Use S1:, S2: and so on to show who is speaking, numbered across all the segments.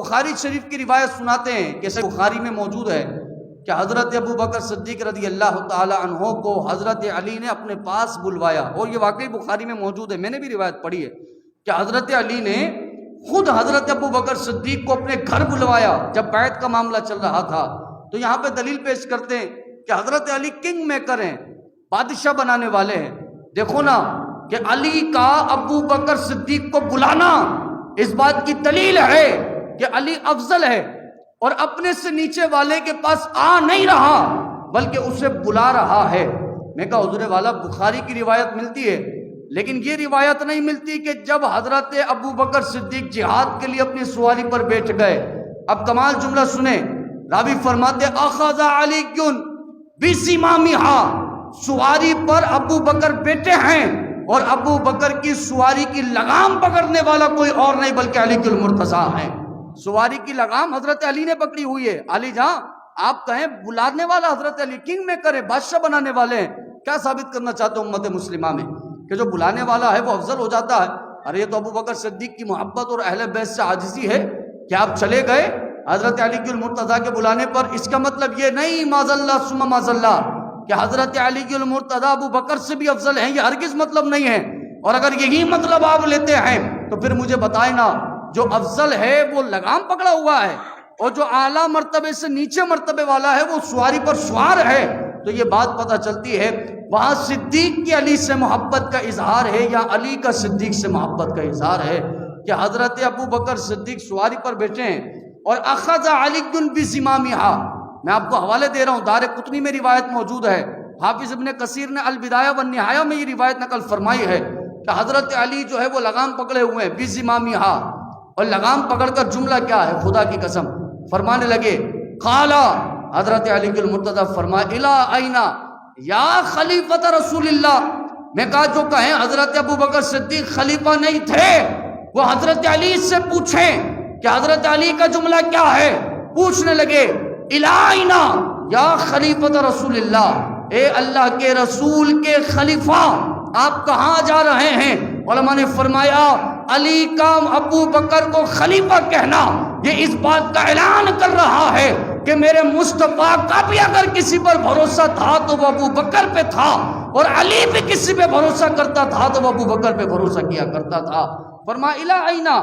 S1: بخاری شریف کی روایت سناتے ہیں کہ بخاری میں موجود ہے کہ حضرت ابو بکر صدیق رضی اللہ تعالی عنہ کو حضرت علی نے اپنے پاس بلوایا، اور یہ واقعی بخاری میں موجود ہے، میں نے بھی روایت پڑھی ہے کہ حضرت علی نے خود حضرت ابو بکر صدیق کو اپنے گھر بلوایا جب بیعت کا معاملہ چل رہا تھا۔ تو یہاں پہ دلیل پیش کرتے ہیں کہ حضرت علی کنگ میکر ہیں، بادشاہ بنانے والے ہیں۔ دیکھو نا کہ علی کا ابو بکر صدیق کو بلانا اس بات کی دلیل ہے کہ علی افضل ہے، اور اپنے سے نیچے والے کے پاس آ نہیں رہا بلکہ اسے بلا رہا ہے۔ میں کہا حضور والا بخاری کی روایت ملتی ہے، لیکن یہ روایت نہیں ملتی کہ جب حضرت ابو بکر صدیق جہاد کے لیے اپنی سواری پر بیٹھ گئے۔ اب کمال جملہ سنیں، راوی فرماتے اخذ علی بسمامھا، سواری پر ابو بکر بیٹھے ہیں اور ابو بکر کی سواری کی لگام پکڑنے والا کوئی اور نہیں بلکہ علی المرتضیٰ ہے۔ سواری کی لگام حضرت علی نے پکڑی ہوئی ہے۔ علی جہاں آپ کہیں بلانے والا حضرت علی، کنگ میکر ہے، بادشاہ بنانے والے ہیں۔ کیا ثابت کرنا چاہتے ہیں امت مسلمہ میں کہ جو بلانے والا ہے وہ افضل ہو جاتا ہے؟ ارے یہ تو ابو بکر صدیق کی محبت اور اہل بیت سے عاجزی ہے کہ آپ چلے گئے حضرت علی المرتضیٰ کے بلانے پر۔ اس کا مطلب یہ نہیں معاذ اللہ ثم معاذ اللہ کہ حضرت علی المرتضیٰ ابو بکر سے بھی افضل ہیں، یہ ہرگز مطلب نہیں ہے۔ اور اگر یہی مطلب آپ لیتے ہیں تو پھر مجھے بتائیں نا، جو افضل ہے وہ لگام پکڑا ہوا ہے اور جو اعلیٰ مرتبے سے نیچے مرتبے والا ہے وہ سواری پر سوار ہے، تو یہ بات پتہ چلتی ہے وہاں صدیق کی علی سے محبت کا اظہار ہے یا علی کا صدیق سے محبت کا اظہار ہے کہ حضرت ابو بکر صدیق سواری پر بیٹھے ہیں اور اخذ علی بزمامھا۔ میں آپ کو حوالے دے رہا ہوں، دار قطنی میں روایت موجود ہے، حافظ ابن کثیر نے البدایہ والنہایہ میں یہ روایت نقل فرمائی ہے کہ حضرت علی جو ہے وہ لگام پکڑے ہوئے ہیں بزمامھا، اور لگام پکڑ کر جملہ کیا ہے خدا کی قسم فرمانے لگے، قالا، حضرت علی المرتضیٰ فرمائے، الی اینا یا خلیفۃ رسول اللہ۔ میں کہا جو کہیں حضرت ابو بکر صدیق خلیفہ نہیں تھے وہ حضرت علی سے پوچھیں کہ حضرت علی کا جملہ کیا ہے۔ پوچھنے لگے الی اینا یا خلیفۃ رسول اللہ، اے اللہ کے رسول کے خلیفہ آپ کہاں جا رہے ہیں؟ علماء نے فرمایا علی کا ابو بکر کو خلیفہ کہنا یہ اس بات کا اعلان کر رہا ہے کہ میرے مصطفیٰ کا بھی اگر کسی پر بھروسہ تھا تو وہ ابو بکر پہ تھا، اور علی بھی کسی پہ بھروسہ کرتا تھا تو وہ ابو بکر پہ بھروسہ کیا کرتا تھا۔ فرمایا الی اینا،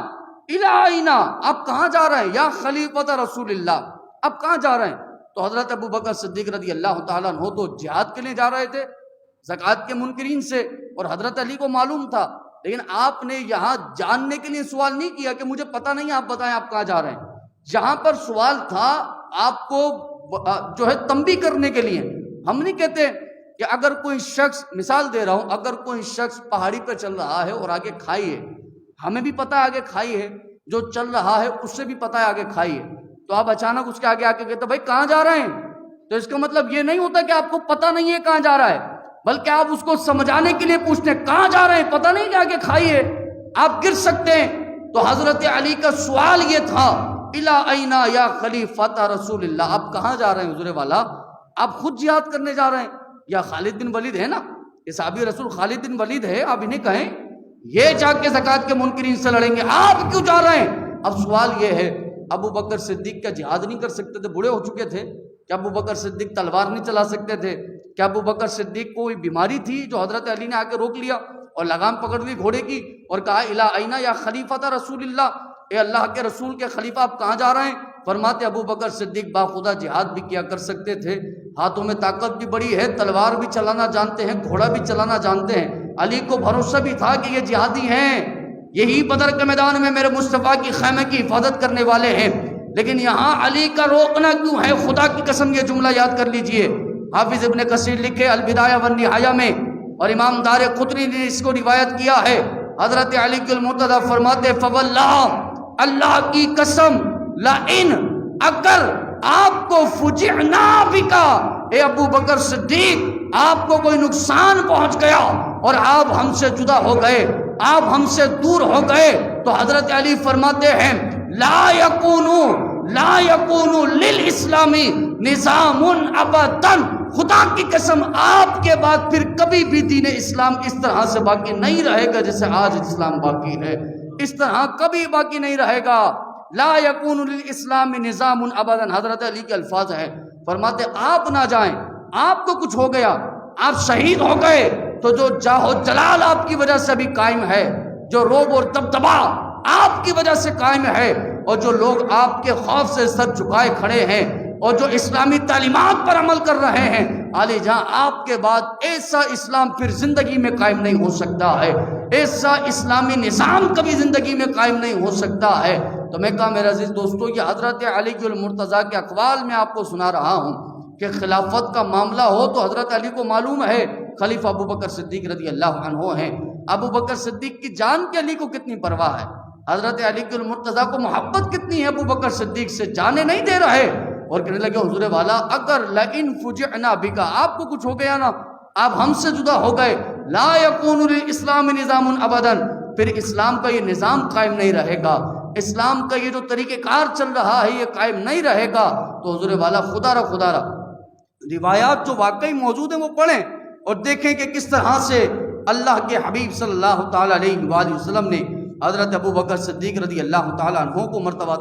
S1: الی اینا، آپ کہاں جا رہے ہیں یا خلیفۃ رسول اللہ، آپ کہاں جا رہے ہیں؟ تو حضرت ابو بکر صدیق رضی اللہ تعالیٰ عنہ تو جہاد کے لیے جا رہے تھے زکوٰۃ کے منکرین سے، اور حضرت علی کو معلوم تھا، لیکن آپ نے یہاں جاننے کے لیے سوال نہیں کیا کہ مجھے پتہ نہیں، آپ بتائیں آپ کہاں جا رہے ہیں۔ جہاں پر سوال تھا آپ کو جو ہے تنبیہ کرنے کے لیے۔ ہم نہیں کہتے کہ اگر کوئی شخص، مثال دے رہا ہوں، اگر کوئی شخص پہاڑی پہ چل رہا ہے اور آگے کھائی ہے، ہمیں بھی پتہ ہے آگے کھائی ہے، جو چل رہا ہے اس سے بھی پتہ ہے آگے کھائی ہے، تو آپ اچانک اس کے آگے آ کے کہتے بھائی کہاں جا رہے ہیں، تو اس کا مطلب یہ نہیں ہوتا کہ آپ کو پتہ نہیں ہے کہاں جا رہا ہے، بلکہ آپ اس کو سمجھانے کے لیے پوچھتے ہیں کہاں جا رہے ہیں، پتہ نہیں کہ آگے کھائی ہے، آپ گر سکتے ہیں۔ تو حضرت علی کا سوال یہ تھا الی اینا یا خلیفۃ رسول اللہ، آپ کہاں جا رہے ہیں حضور والا؟ آپ خود جہاد کرنے جا رہے ہیں یا خالد بن ولید ہے نا، یہ صحابی رسول خالد بن ولید ہے، آپ انہیں کہیں یہ جا کے زکوٰۃ کے منکرین سے لڑیں گے، آپ کیوں جا رہے ہیں؟ اب سوال یہ ہے ابو بکر صدیق کا جہاد نہیں کر سکتے تھے، بوڑھے ہو چکے تھے؟ کیا ابو بکر صدیق تلوار نہیں چلا سکتے تھے؟ کیا ابو بکر صدیق کوئی بیماری تھی جو حضرت علی نے آ کے روک لیا اور لگام پکڑ لی گھوڑے کی اور کہا الی اینا یا خلیفۃ رسول اللہ، اے اللہ کے رسول کے خلیفہ آپ کہاں جا رہے ہیں؟ فرماتے ابو بکر صدیق باخدا جہاد بھی کیا کر سکتے تھے، ہاتھوں میں طاقت بھی بڑی ہے، تلوار بھی چلانا جانتے ہیں، گھوڑا بھی چلانا جانتے ہیں، علی کو بھروسہ بھی تھا کہ یہ جہادی ہیں، یہی بدر کے میدان میں میرے مصطفیٰ کی خیمے کی حفاظت کرنے والے ہیں، لیکن یہاں علی کا روکنا کیوں ہے؟ خدا کی قسم یہ جملہ یاد کر لیجئے، حافظ ابن کثیر لکھے البدایہ والنہایہ میں، اور امام دار قطنی نے اس کو روایت کیا ہے، حضرت علی المرتضیٰ فرماتے فواللہ، اللہ کی قسم، لئن، اگر آپ کو فجعنا بکا، اے ابو بکر صدیق آپ کو کوئی نقصان پہنچ گیا اور آپ ہم سے جدا ہو گئے، آپ ہم سے دور ہو گئے، تو حضرت علی فرماتے ہیں لا یکونو للاسلامی نظام ابدا، خدا کی قسم آپ کے بعد پھر کبھی بھی دین اسلام اس طرح سے باقی نہیں رہے گا جیسے آج اسلام باقی ہے، اس طرح کبھی باقی نہیں رہے گا۔ لا یکون للاسلام نظام ابدا، حضرت علی کے الفاظ ہیں، فرماتے آپ نہ جائیں، آپ کو کچھ ہو گیا، آپ شہید ہو گئے تو جو جاہ و جلال آپ کی وجہ سے ابھی قائم ہے، جو روب اور دبدبا آپ کی وجہ سے قائم ہے، اور جو لوگ آپ کے خوف سے سر جھکائے کھڑے ہیں اور جو اسلامی تعلیمات پر عمل کر رہے ہیں، علی جہاں آپ کے بعد ایسا اسلام پھر زندگی میں قائم نہیں ہو سکتا ہے، ایسا اسلامی نظام کبھی زندگی میں قائم نہیں ہو سکتا ہے۔ تو میں کہا میرے عزیز دوستو، یہ حضرت علی المرتضیٰ کے اقوال میں آپ کو سنا رہا ہوں کہ خلافت کا معاملہ ہو تو حضرت علی کو معلوم ہے خلیفہ ابو بکر صدیق رضی اللہ عنہ ہیں، ابو بکر صدیق کی جان کے علی کو کتنی پرواہ ہے، حضرت علی المرتضیٰ کو محبت کتنی ہے ابو بکر صدیق سے، جانے نہیں دے رہے، اور کہنے لگے حضور والا اگر لئن فجعنا بکا، آپ کو کچھ ہو گیا نا، آپ ہم سے جدا ہو گئے، لا یکون للاسلام نظام ابدا، پھر اسلام کا یہ نظام قائم نہیں رہے گا، اسلام کا یہ جو طریقہ کار چل رہا ہے یہ قائم نہیں رہے گا۔ تو حضور والا خدا را روایات جو واقعی موجود ہیں وہ پڑھیں اور دیکھیں کہ کس طرح سے اللہ کے حبیب صلی اللہ تعالیٰ علیہ وآلہ وسلم نے حضرت ابو بکر صدیق رضی اللہ تعالیٰ عنہ کو مرتبہ